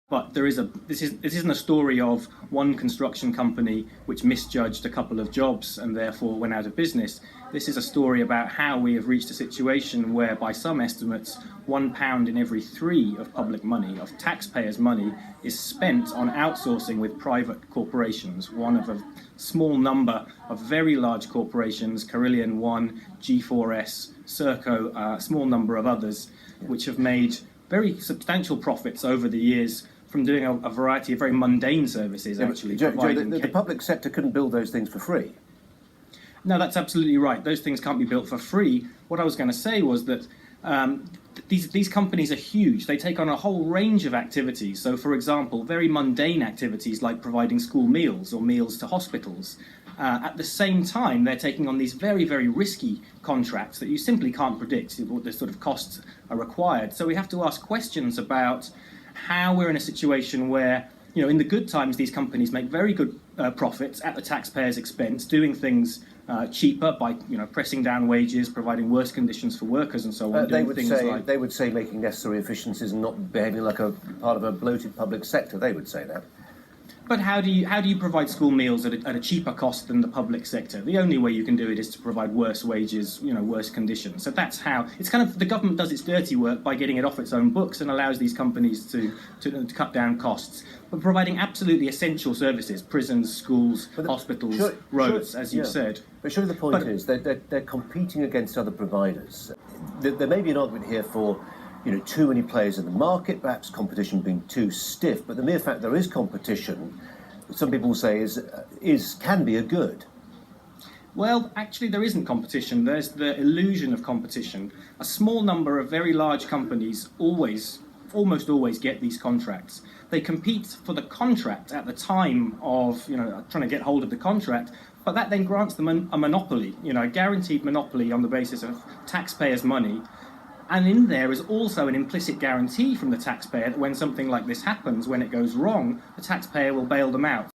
But this isn't a story of one construction company which misjudged a couple of jobs and therefore went out of business. This is a story about how we have reached a situation where, by some estimates, £1 in every three of public money, of taxpayers' money, is spent on outsourcing with private corporations. One of a small number of very large corporations, Carillion one, G4S, Serco, a small number of others, which have made very substantial profits over the years from doing a variety of very mundane services, actually. Joe, the public sector couldn't build those things for free. No, that's absolutely right. Those things can't be built for free. What I was going to say was that these companies are huge. They take on a whole range of activities. So, for example, very mundane activities like providing school meals or meals to hospitals. At the same time, they're taking on these very, very risky contracts that you simply can't predict what the sort of costs are required. So we have to ask questions about how we're in a situation where, in the good times, these companies make very good profits at the taxpayer's expense, doing things cheaper by, pressing down wages, providing worse conditions for workers and so on. They would say making necessary efficiencies and not behaving like a part of a bloated public sector. They would say that. But how do you provide school meals at a cheaper cost than the public sector? The only way you can do it is to provide worse wages, worse conditions. So that's how it's kind of the government does its dirty work by getting it off its own books and allows these companies to cut down costs. But providing absolutely essential services, prisons, schools, hospitals, roads, as you said. But surely the point is they're competing against other providers. There may be an argument here for too many players in the market, perhaps competition being too stiff, but the mere fact there is competition, some people say can be a good. Well, actually there isn't competition. There's the illusion of competition. A small number of very large companies almost always get these contracts. They compete for the contract at the time of trying to get hold of the contract, but that then grants them a monopoly, a guaranteed monopoly on the basis of taxpayers' money. And in there is also an implicit guarantee from the taxpayer that when something like this happens, when it goes wrong, the taxpayer will bail them out.